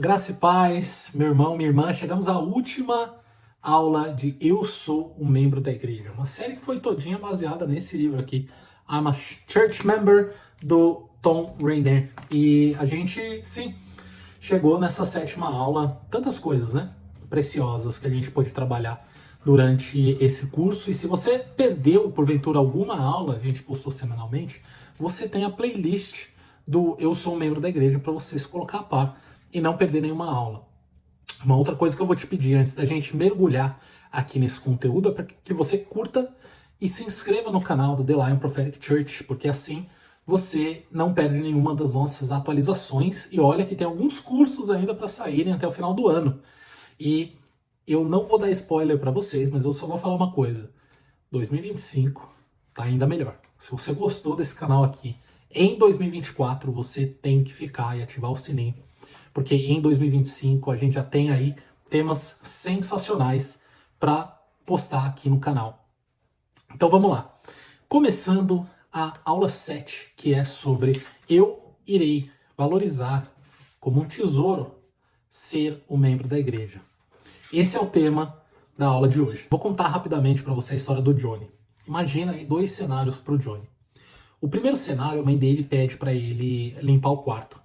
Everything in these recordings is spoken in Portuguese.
Graça e paz, meu irmão, minha irmã, chegamos à última aula de Eu Sou um Membro da Igreja. Uma série que foi todinha baseada nesse livro aqui, I'm a Church Member, do Tom Rainer. E a gente, sim, chegou nessa sétima aula, tantas coisas, né, preciosas que a gente pôde trabalhar durante esse curso. E se você perdeu, porventura, alguma aula, a gente postou semanalmente, você tem a playlist do Eu Sou um Membro da Igreja para você se colocar a par e não perder nenhuma aula. Uma outra coisa que eu vou te pedir antes da gente mergulhar aqui nesse conteúdo é para que você curta e se inscreva no canal do The Lion Prophetic Church, porque assim você não perde nenhuma das nossas atualizações. E olha que tem alguns cursos ainda para saírem até o final do ano. E eu não vou dar spoiler para vocês, mas eu só vou falar uma coisa. 2025 tá ainda melhor. Se você gostou desse canal aqui, em 2024 você tem que ficar e ativar o sininho, porque em 2025 a gente já tem aí temas sensacionais para postar aqui no canal. Então vamos lá. Começando a aula 7, que é sobre eu irei valorizar como um tesouro ser um membro da igreja. Esse é o tema da aula de hoje. Vou contar rapidamente para você a história do Johnny. Imagina aí dois cenários para o Johnny. O primeiro cenário, a mãe dele pede para ele limpar o quarto.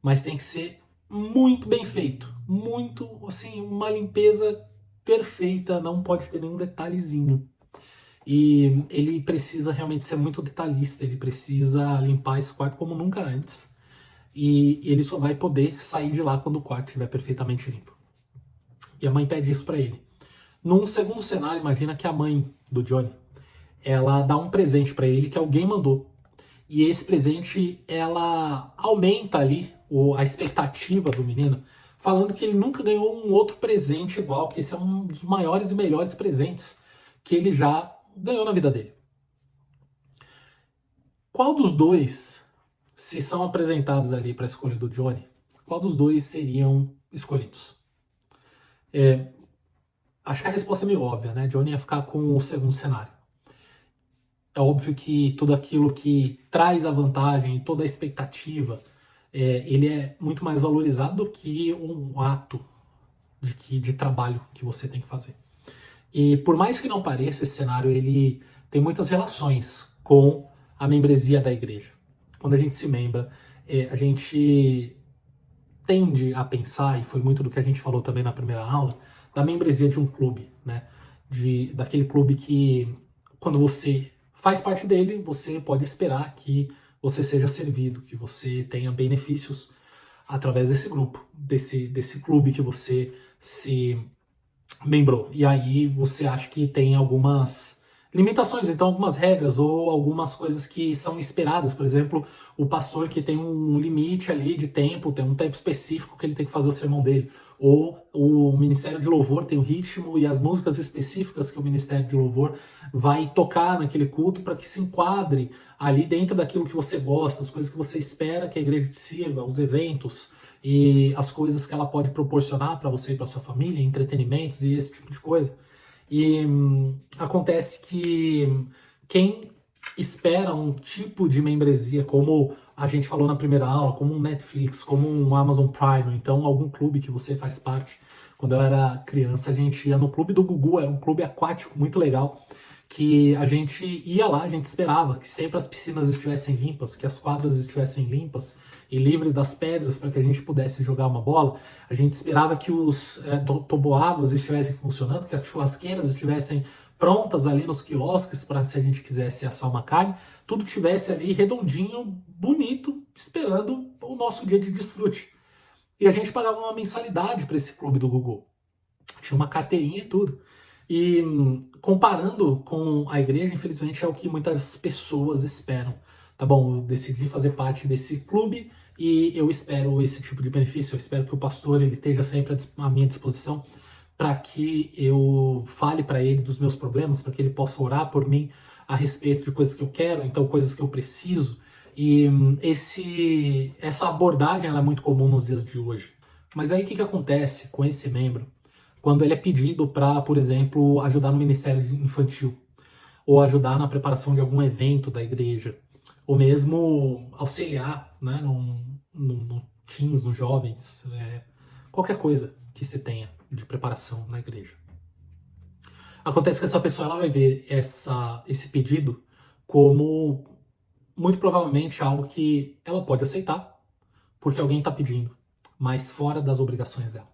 Mas tem que ser muito bem feito. Muito, assim, uma limpeza perfeita, não pode ter nenhum detalhezinho. E ele precisa realmente ser muito detalhista, ele precisa limpar esse quarto como nunca antes. E ele só vai poder sair de lá quando o quarto estiver perfeitamente limpo. E a mãe pede isso para ele. Num segundo cenário, imagina que a mãe do Johnny, ela dá um presente para ele que alguém mandou. E esse presente, ela aumenta ali a expectativa do menino, falando que ele nunca ganhou um outro presente igual, que esse é um dos maiores e melhores presentes que ele já ganhou na vida dele. Qual dos dois, se são apresentados ali para a escolha do Johnny, qual dos dois seriam escolhidos? Acho que a resposta é meio óbvia, né? Johnny ia ficar com o segundo cenário. É óbvio que tudo aquilo que traz a vantagem, toda a expectativa, ele é muito mais valorizado do que um ato de trabalho que você tem que fazer. E por mais que não pareça, esse cenário ele tem muitas relações com a membresia da igreja. Quando a gente se membra, a gente tende a pensar, e foi muito do que a gente falou também na primeira aula, da membresia de um clube, né? Daquele clube que, quando você faz parte dele, você pode esperar que você seja servido, que você tenha benefícios através desse grupo, desse clube que você se membrou. E aí você acha que tem algumas limitações, então algumas regras ou algumas coisas que são esperadas. Por exemplo, o pastor que tem um limite ali de tempo, tem um tempo específico que ele tem que fazer o sermão dele. Ou o ministério de louvor tem o ritmo e as músicas específicas que o ministério de louvor vai tocar naquele culto para que se enquadre ali dentro daquilo que você gosta, as coisas que você espera que a igreja te sirva, os eventos e as coisas que ela pode proporcionar para você e para sua família, entretenimentos e esse tipo de coisa. E acontece que quem espera um tipo de membresia, como a gente falou na primeira aula, como um Netflix, como um Amazon Prime, então algum clube que você faz parte. Quando eu era criança, a gente ia no clube do Gugu, era um clube aquático muito legal, que a gente ia lá, a gente esperava que sempre as piscinas estivessem limpas, que as quadras estivessem limpas e livre das pedras para que a gente pudesse jogar uma bola. A gente esperava que os toboáguas estivessem funcionando, que as churrasqueiras estivessem prontas ali nos quiosques para, se a gente quisesse assar uma carne, tudo tivesse ali redondinho, bonito, esperando o nosso dia de desfrute. E a gente pagava uma mensalidade para esse clube do Gugu. Tinha uma carteirinha e tudo. E comparando com a igreja, infelizmente é o que muitas pessoas esperam. Tá bom, eu decidi fazer parte desse clube e eu espero esse tipo de benefício. Eu espero que o pastor ele esteja sempre à minha disposição para que eu fale para ele dos meus problemas, para que ele possa orar por mim a respeito de coisas que eu quero, então coisas que eu preciso. E essa abordagem ela é muito comum nos dias de hoje. Mas aí o que acontece com esse membro quando ele é pedido para, por exemplo, ajudar no ministério infantil, ou ajudar na preparação de algum evento da igreja, ou mesmo auxiliar, né, num teens, nos jovens, qualquer coisa que você tenha de preparação na igreja. Acontece que essa pessoa ela vai ver esse pedido como, muito provavelmente, algo que ela pode aceitar, porque alguém está pedindo, mas fora das obrigações dela.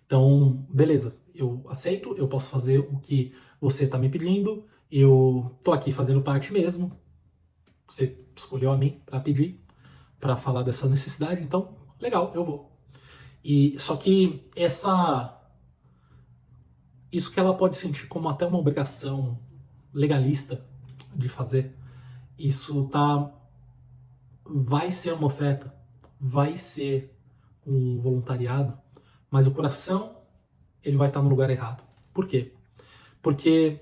Então, beleza, eu aceito, eu posso fazer o que você está me pedindo, eu tô aqui fazendo parte mesmo, você escolheu a mim para pedir, para falar dessa necessidade, então, legal, eu vou. E só que isso que ela pode sentir como até uma obrigação legalista de fazer, isso vai ser uma oferta, vai ser um voluntariado, mas o coração ele vai estar no lugar errado. Por quê? Porque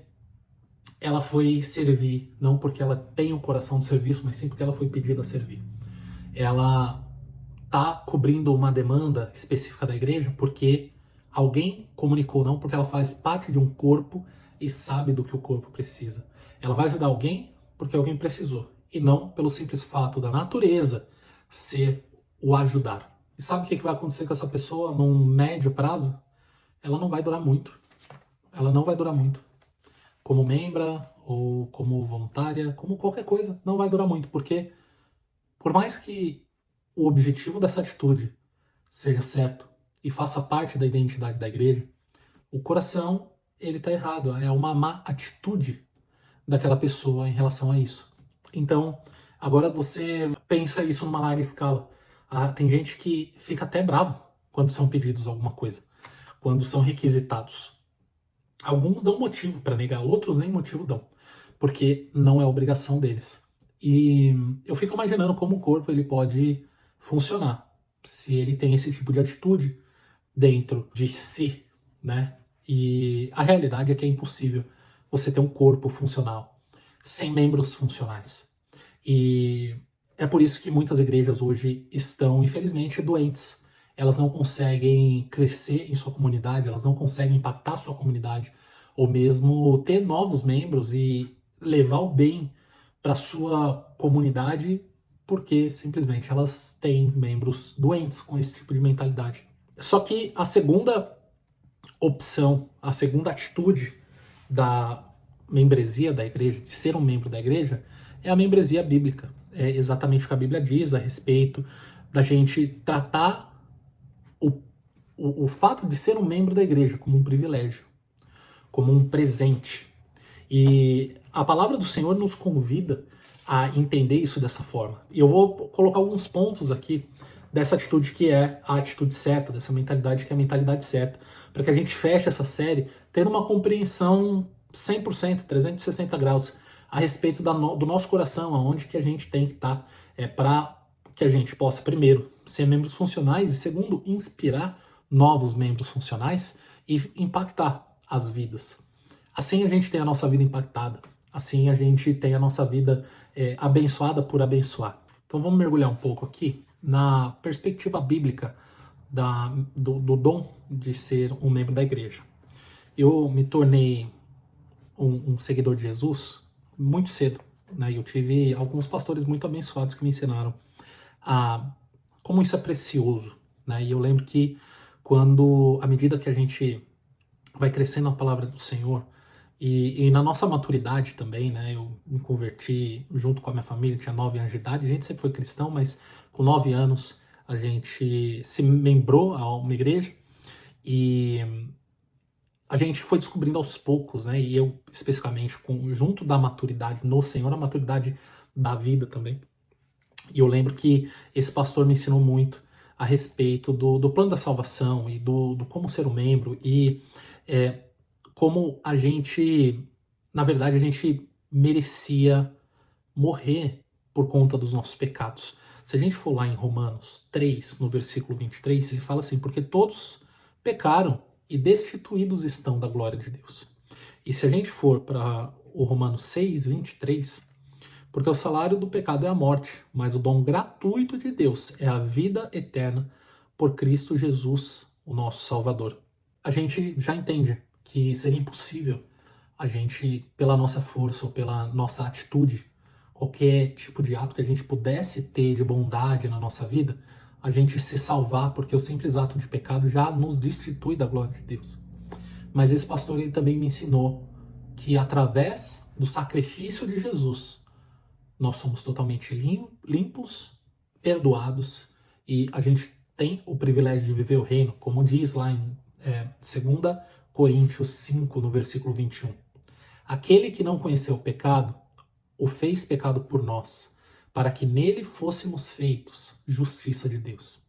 ela foi servir, não porque ela tem o coração do serviço, mas sim porque ela foi pedida a servir. Ela está cobrindo uma demanda específica da igreja porque alguém comunicou, não porque ela faz parte de um corpo e sabe do que o corpo precisa. Ela vai ajudar alguém porque alguém precisou, e não pelo simples fato da natureza ser o ajudar. E sabe o que vai acontecer com essa pessoa num médio prazo? Ela não vai durar muito. Ela não vai durar muito. Como membra, ou como voluntária, como qualquer coisa, não vai durar muito, porque por mais que o objetivo dessa atitude seja certo e faça parte da identidade da igreja, o coração, ele está errado, é uma má atitude daquela pessoa em relação a isso. Então, agora você pensa isso numa larga escala. Tem gente que fica até bravo quando são pedidos alguma coisa, quando são requisitados. Alguns dão motivo para negar, outros nem motivo dão, porque não é obrigação deles. E eu fico imaginando como o corpo ele pode funcionar se ele tem esse tipo de atitude dentro de si, né? E a realidade é que é impossível você ter um corpo funcional sem membros funcionais. E é por isso que muitas igrejas hoje estão, infelizmente, doentes. Elas não conseguem crescer em sua comunidade, elas não conseguem impactar sua comunidade, ou mesmo ter novos membros e levar o bem para sua comunidade, porque simplesmente elas têm membros doentes com esse tipo de mentalidade. Só que a segunda opção, a segunda atitude da membresia da igreja, de ser um membro da igreja, é a membresia bíblica. É exatamente o que a Bíblia diz a respeito da gente tratar o fato de ser um membro da igreja como um privilégio, como um presente. E a palavra do Senhor nos convida a entender isso dessa forma. E eu vou colocar alguns pontos aqui dessa atitude que é a atitude certa, dessa mentalidade que é a mentalidade certa, para que a gente feche essa série tendo uma compreensão 100%, 360 graus a respeito do nosso coração, aonde que a gente tem que estar, para que a gente possa, primeiro, ser membros funcionais e, segundo, inspirar novos membros funcionais e impactar as vidas. Assim a gente tem a nossa vida impactada, assim a gente tem a nossa vida abençoada por abençoar. Então vamos mergulhar um pouco aqui na perspectiva bíblica do dom de ser um membro da igreja. Eu me tornei um seguidor de Jesus muito cedo, né? Eu tive alguns pastores muito abençoados que me ensinaram como isso é precioso, né? E eu lembro que à medida que a gente vai crescendo na palavra do Senhor e na nossa maturidade também, né? Eu me converti junto com a minha família, tinha 9 anos de idade, a gente sempre foi cristão, mas com 9 anos a gente se membrou a uma igreja e a gente foi descobrindo aos poucos, né? E eu especificamente junto da maturidade no Senhor, a maturidade da vida também. E eu lembro que esse pastor me ensinou muito a respeito do plano da salvação e do como ser um membro e como a gente, na verdade, a gente merecia morrer por conta dos nossos pecados. Se a gente for lá em Romanos 3, no versículo 23, ele fala assim, porque todos pecaram e destituídos estão da glória de Deus. E se a gente for para o Romanos 6, 23, porque o salário do pecado é a morte, mas o dom gratuito de Deus é a vida eterna por Cristo Jesus, o nosso Salvador. A gente já entende que seria impossível a gente, pela nossa força ou pela nossa atitude, qualquer tipo de ato que a gente pudesse ter de bondade na nossa vida, a gente se salvar, porque o simples ato de pecado já nos destitui da glória de Deus. Mas esse pastor ele também me ensinou que através do sacrifício de Jesus, nós somos totalmente limpos, perdoados, e a gente tem o privilégio de viver o reino, como diz lá em 2 Coríntios 5, no versículo 21. Aquele que não conheceu o pecado, o fez pecado por nós, para que nele fôssemos feitos justiça de Deus.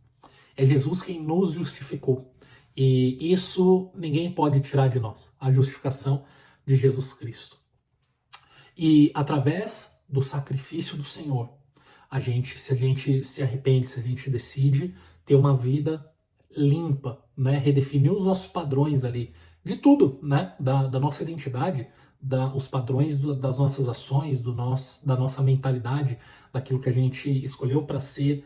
É Jesus quem nos justificou. E isso ninguém pode tirar de nós, a justificação de Jesus Cristo. E através do sacrifício do Senhor, se a gente se arrepende, se a gente decide ter uma vida limpa, né? Redefinir os nossos padrões ali, de tudo, né? Da nossa identidade, os padrões das nossas ações, da nossa mentalidade, daquilo que a gente escolheu para ser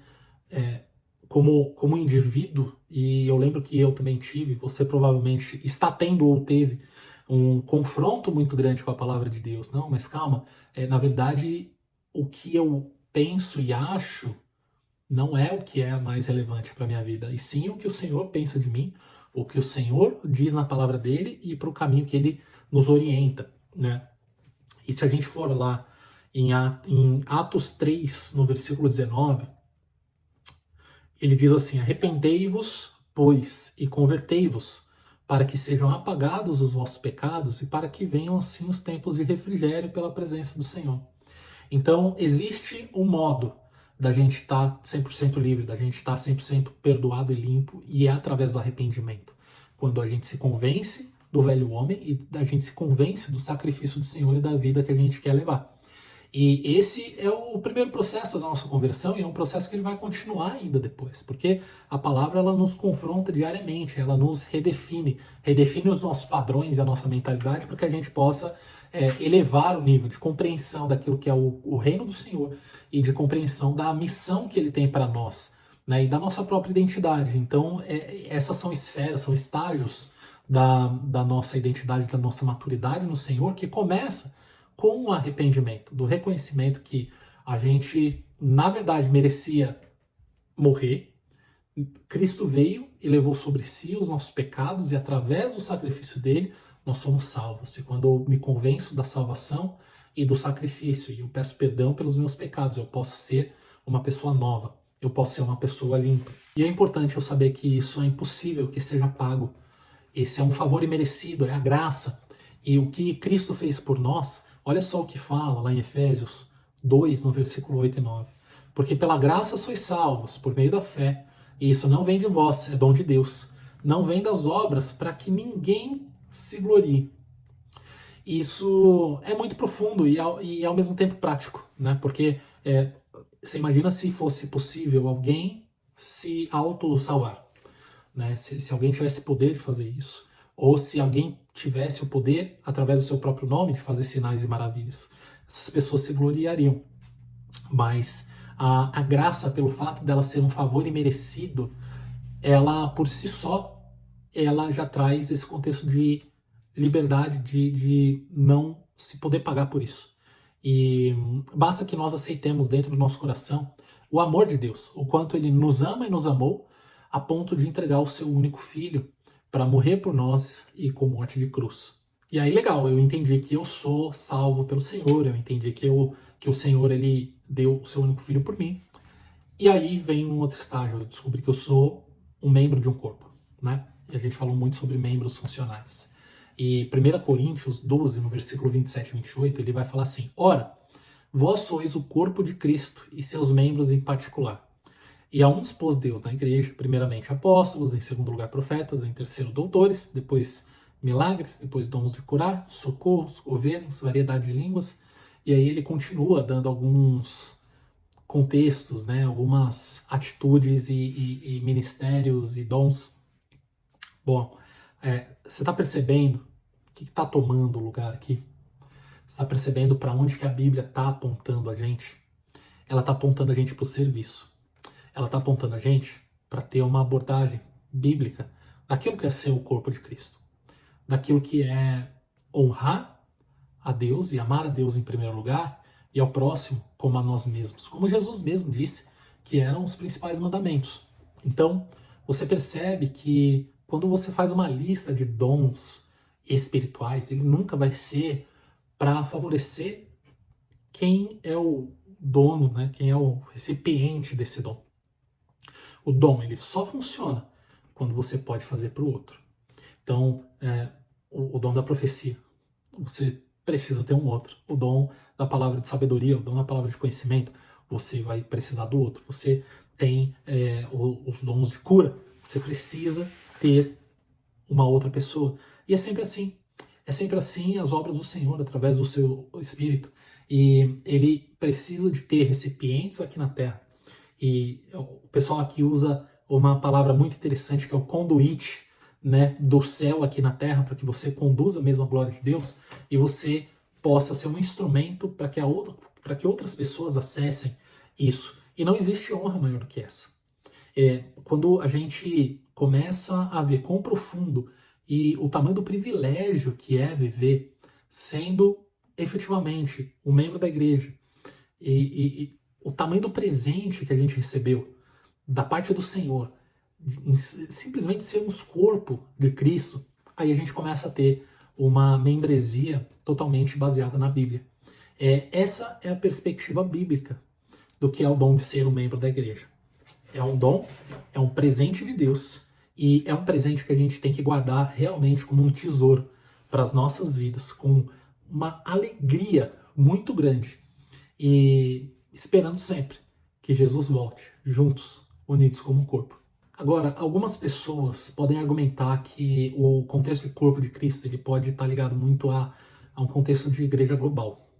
como indivíduo. E eu lembro que eu também tive, você provavelmente está tendo ou teve um confronto muito grande com a palavra de Deus. Não, mas calma, na verdade, o que eu penso e acho não é o que é mais relevante para a minha vida, e sim o que o Senhor pensa de mim, o que o Senhor diz na palavra dele e para o caminho que ele nos orienta, né? E se a gente for lá em Atos 3, no versículo 19, ele diz assim: arrependei-vos, pois, e convertei-vos, para que sejam apagados os vossos pecados e para que venham assim os tempos de refrigério pela presença do Senhor. Então, existe um modo da gente estar 100% livre, da gente estar 100% perdoado e limpo, e é através do arrependimento. Quando a gente se convence do velho homem e a gente se convence do sacrifício do Senhor e da vida que a gente quer levar. E esse é o primeiro processo da nossa conversão, e é um processo que ele vai continuar ainda depois, porque a palavra ela nos confronta diariamente, ela nos redefine os nossos padrões e a nossa mentalidade para que a gente possa elevar o nível de compreensão daquilo que é o reino do Senhor e de compreensão da missão que ele tem para nós, né, e da nossa própria identidade. Então, essas são esferas, são estágios da nossa identidade, da nossa maturidade no Senhor, que começa com o arrependimento, do reconhecimento que a gente, na verdade, merecia morrer. Cristo veio e levou sobre si os nossos pecados, e através do sacrifício dele, nós somos salvos. E quando eu me convenço da salvação e do sacrifício, e eu peço perdão pelos meus pecados, eu posso ser uma pessoa nova, eu posso ser uma pessoa limpa. E é importante eu saber que isso é impossível que seja pago. Esse é um favor imerecido, é a graça. E o que Cristo fez por nós, olha só o que fala lá em Efésios 2, no versículo 8 e 9. Porque pela graça sois salvos, por meio da fé. E isso não vem de vós, é dom de Deus. Não vem das obras, para que ninguém se glorie. Isso é muito profundo e ao mesmo tempo prático, né? Porque você imagina se fosse possível alguém se auto-salvar, né? Se alguém tivesse poder de fazer isso, ou se alguém tivesse o poder, através do seu próprio nome, de fazer sinais e maravilhas, essas pessoas se gloriariam. Mas a graça, pelo fato dela ser um favor imerecido, ela por si só, ela já traz esse contexto de liberdade, de não se poder pagar por isso. E basta que nós aceitemos dentro do nosso coração o amor de Deus, o quanto ele nos ama e nos amou, a ponto de entregar o seu único filho para morrer por nós e com morte de cruz. E aí, legal, eu entendi que eu sou salvo pelo Senhor, eu entendi que o Senhor ele deu o seu único filho por mim. E aí vem um outro estágio, eu descobri que eu sou um membro de um corpo, né? E a gente falou muito sobre membros funcionais. E 1 Coríntios 12, no versículo 27 e 28, ele vai falar assim: ora, vós sois o corpo de Cristo e seus membros em particular. E a uns pôs Deus na igreja, primeiramente apóstolos, em segundo lugar profetas, em terceiro doutores, depois milagres, depois dons de curar, socorros, governos, variedade de línguas. E aí ele continua dando alguns contextos, né, algumas atitudes e ministérios e dons. Bom, você está percebendo o que está tomando lugar aqui? Você está percebendo para onde que a Bíblia está apontando a gente? Ela está apontando a gente para o serviço. Ela está apontando a gente para ter uma abordagem bíblica daquilo que é ser o corpo de Cristo, daquilo que é honrar a Deus e amar a Deus em primeiro lugar e ao próximo como a nós mesmos, como Jesus mesmo disse que eram os principais mandamentos. Então, você percebe que quando você faz uma lista de dons espirituais, ele nunca vai ser para favorecer quem é o dono, né? Quem é o recipiente desse dom. O dom, ele só funciona quando você pode fazer para o outro. Então, o dom da profecia, você precisa ter um outro. O dom da palavra de sabedoria, o dom da palavra de conhecimento, você vai precisar do outro. Você tem os dons de cura, você precisa ter uma outra pessoa. E é sempre assim. É sempre assim as obras do Senhor, através do seu Espírito. E ele precisa de ter recipientes aqui na Terra. E o pessoal aqui usa uma palavra muito interessante que é o conduíte, né, do céu aqui na Terra, para que você conduza mesmo a glória de Deus e você possa ser um instrumento para que outras pessoas acessem isso. E não existe honra maior do que essa. Quando a gente começa a ver quão profundo e o tamanho do privilégio que é viver sendo efetivamente um membro da igreja e o tamanho do presente que a gente recebeu da parte do Senhor, em simplesmente sermos corpo de Cristo, aí a gente começa a ter uma membresia totalmente baseada na Bíblia. Essa é a perspectiva bíblica do que é o dom de ser um membro da igreja. É um dom, é um presente de Deus e é um presente que a gente tem que guardar realmente como um tesouro para as nossas vidas, com uma alegria muito grande e esperando sempre que Jesus volte, juntos, unidos como um corpo. Agora, algumas pessoas podem argumentar que o contexto de corpo de Cristo ele pode estar ligado muito a um contexto de igreja global.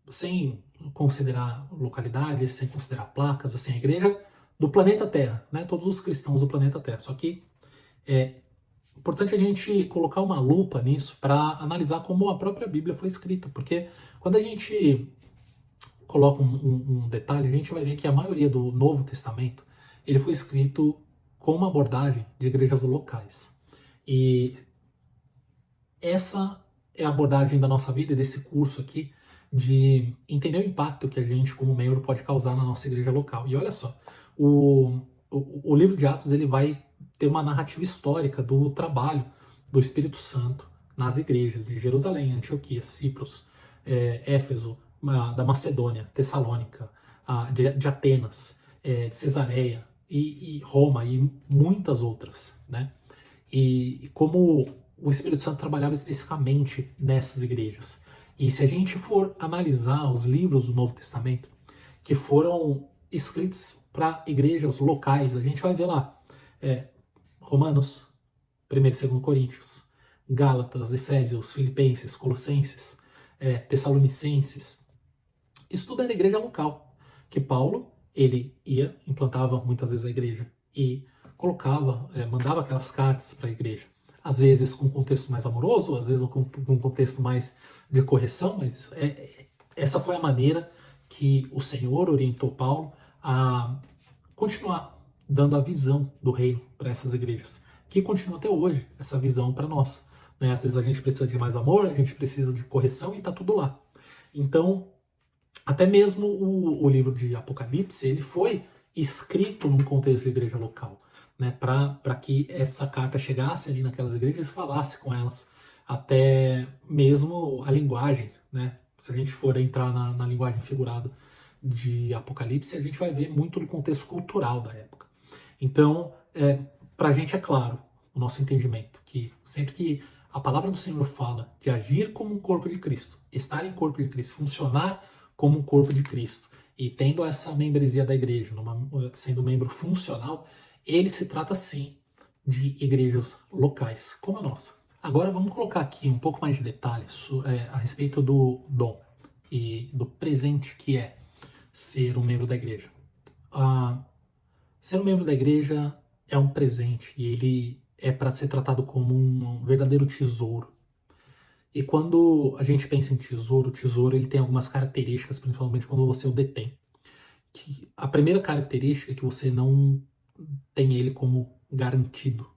Sem considerar localidades, sem considerar placas, assim, a igreja do planeta Terra, né? Todos os cristãos do planeta Terra. Só que é importante a gente colocar uma lupa nisso para analisar como a própria Bíblia foi escrita, porque quando a gente coloca um detalhe, a gente vai ver que a maioria do Novo Testamento ele foi escrito com uma abordagem de igrejas locais. E essa é a abordagem da nossa vida e desse curso aqui, de entender o impacto que a gente, como membro, pode causar na nossa igreja local. E olha só, o livro de Atos ele vai ter uma narrativa histórica do trabalho do Espírito Santo nas igrejas de Jerusalém, Antioquia, Cipros, Éfeso, da Macedônia, Tessalônica, de Atenas, de Cesareia e Roma e muitas outras, né? E como o Espírito Santo trabalhava especificamente nessas igrejas. E se a gente for analisar os livros do Novo Testamento que foram escritos para igrejas locais, a gente vai ver lá Romanos, 1 e 2 Coríntios, Gálatas, Efésios, Filipenses, Colossenses, Tessalonicenses. Isso tudo era igreja local, que Paulo, ele ia, implantava muitas vezes a igreja e colocava, mandava aquelas cartas para a igreja. Às vezes com um contexto mais amoroso, às vezes com um contexto mais de correção, mas essa foi a maneira que o Senhor orientou Paulo a continuar dando a visão do reino para essas igrejas, que continua até hoje essa visão para nós. Né? Às vezes a gente precisa de mais amor, a gente precisa de correção e está tudo lá. Então, até mesmo o livro de Apocalipse, ele foi escrito num contexto de igreja local, né, para que essa carta chegasse ali naquelas igrejas e falasse com elas, até mesmo a linguagem, né, se a gente for entrar na linguagem figurada de Apocalipse, a gente vai ver muito do contexto cultural da época. Então, para a gente é claro, o nosso entendimento, que sempre que a palavra do Senhor fala de agir como um corpo de Cristo, estar em corpo de Cristo, funcionar como um corpo de Cristo, e tendo essa membresia da igreja, sendo membro funcional, ele se trata sim de igrejas locais, como a nossa. Agora vamos colocar aqui um pouco mais de detalhes a respeito do dom e do presente que é ser um membro da igreja. Ser um membro da igreja é um presente e ele é para ser tratado como um verdadeiro tesouro. E quando a gente pensa em tesouro, o tesouro ele tem algumas características, principalmente quando você o detém. A primeira característica é que você não tem ele como garantido.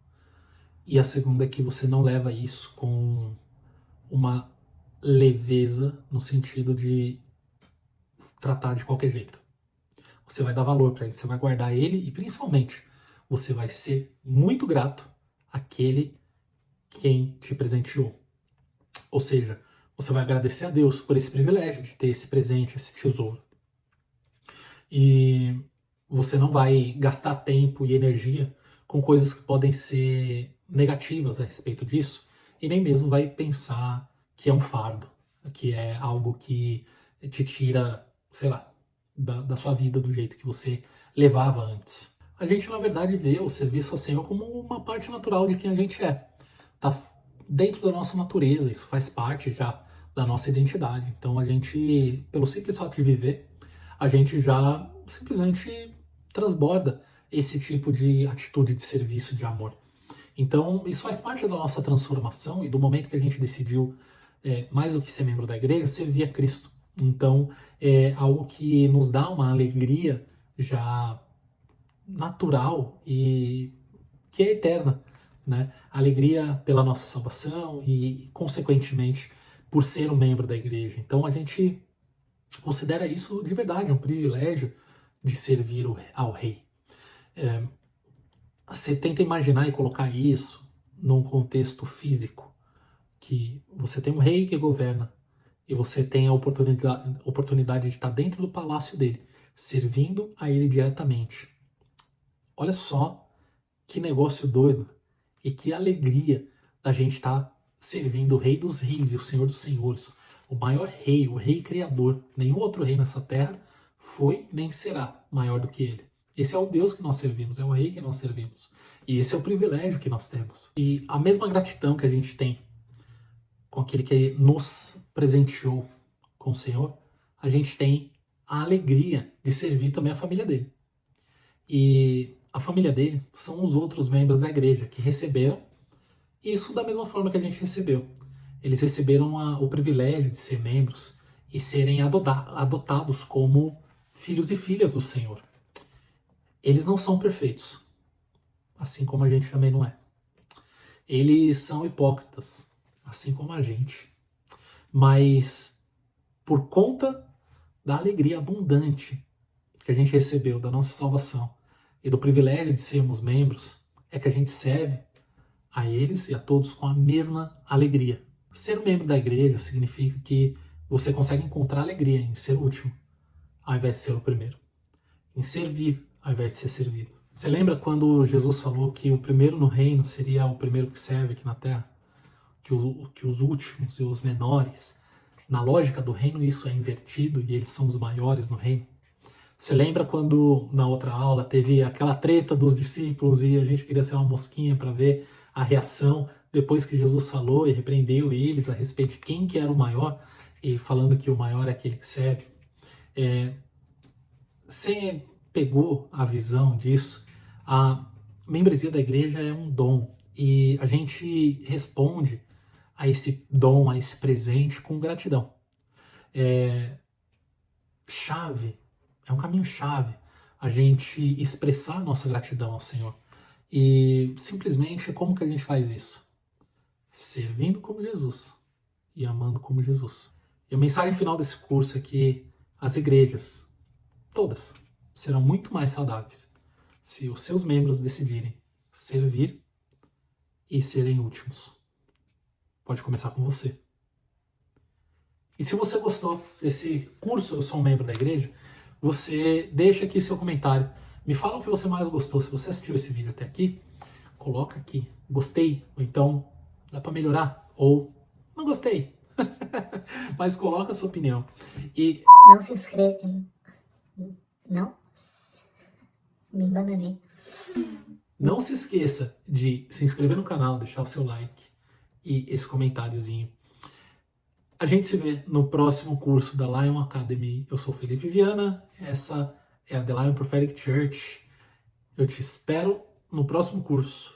E a segunda é que você não leva isso com uma leveza no sentido de tratar de qualquer jeito. você vai dar valor para ele, você vai guardar ele e principalmente você vai ser muito grato àquele quem te presenteou. Ou seja, você vai agradecer a Deus por esse privilégio de ter esse presente, esse tesouro. E você não vai gastar tempo e energia com coisas que podem ser negativas a respeito disso, e nem mesmo vai pensar que é um fardo, que é algo que te tira, sei lá, da sua vida do jeito que você levava antes. A gente, na verdade, vê o serviço ao Senhor como uma parte natural de quem a gente é. Tá dentro da nossa natureza, isso faz parte já da nossa identidade. Então a gente, pelo simples fato de viver, a gente já simplesmente transborda esse tipo de atitude de serviço, de amor. Então isso faz parte da nossa transformação e do momento que a gente decidiu, mais do que ser membro da igreja, servir a Cristo. Então é algo que nos dá uma alegria já natural e que é eterna, né? Alegria pela nossa salvação e, consequentemente, por ser um membro da igreja. Então a gente considera isso de verdade um privilégio de servir ao rei. Você tenta imaginar e colocar isso num contexto físico, que você tem um rei que governa e você tem a oportunidade de estar dentro do palácio dele, servindo a ele diretamente. Olha só que negócio doido e que alegria da gente estar servindo o Rei dos Reis e o Senhor dos Senhores, o maior rei, o rei criador. Nenhum outro rei nessa terra foi nem será maior do que ele. Esse é o Deus que nós servimos, é o rei que nós servimos. E esse é o privilégio que nós temos. E a mesma gratidão que a gente tem com aquele que nos presenteou com o Senhor, a gente tem a alegria de servir também a família dele. E a família dele são os outros membros da igreja que receberam isso da mesma forma que a gente recebeu. Eles receberam o privilégio de ser membros e serem adotados como filhos e filhas do Senhor. Eles não são perfeitos, assim como a gente também não é. Eles são hipócritas, assim como a gente. Mas por conta da alegria abundante que a gente recebeu da nossa salvação e do privilégio de sermos membros, é que a gente serve a eles e a todos com a mesma alegria. Ser membro da igreja significa que você consegue encontrar alegria em ser o último, ao invés de ser o primeiro. Em servir, ao invés de ser servido. Você lembra quando Jesus falou que o primeiro no reino seria o primeiro que serve aqui na terra? Que os últimos e os menores, na lógica do reino, isso é invertido e eles são os maiores no reino? Você lembra quando na outra aula teve aquela treta dos discípulos e a gente queria ser uma mosquinha para ver a reação depois que Jesus falou e repreendeu eles a respeito de quem que era o maior, e falando que o maior é aquele que serve? Você pegou a visão disso? A membresia da igreja é um dom e a gente responde a esse dom, a esse presente com gratidão. É um caminho chave a gente expressar nossa gratidão ao Senhor. E simplesmente, como que a gente faz isso? Servindo como Jesus e amando como Jesus. E a mensagem final desse curso é que as igrejas, todas, serão muito mais saudáveis se os seus membros decidirem servir e serem últimos. Pode começar com você. E se você gostou desse curso Eu Sou um Membro da Igreja, você deixa aqui seu comentário. Me fala o que você mais gostou. Se você assistiu esse vídeo até aqui, coloca aqui, gostei, ou então dá para melhorar, ou não gostei. Mas coloca a sua opinião. E não se inscreve. Não? Me bananei. Não se esqueça de se inscrever no canal, deixar o seu like e esse comentáriozinho. A gente se vê no próximo curso da Lion Academy. Eu sou o Felipe Viana, essa é a The Lion Prophetic Church. Eu te espero no próximo curso.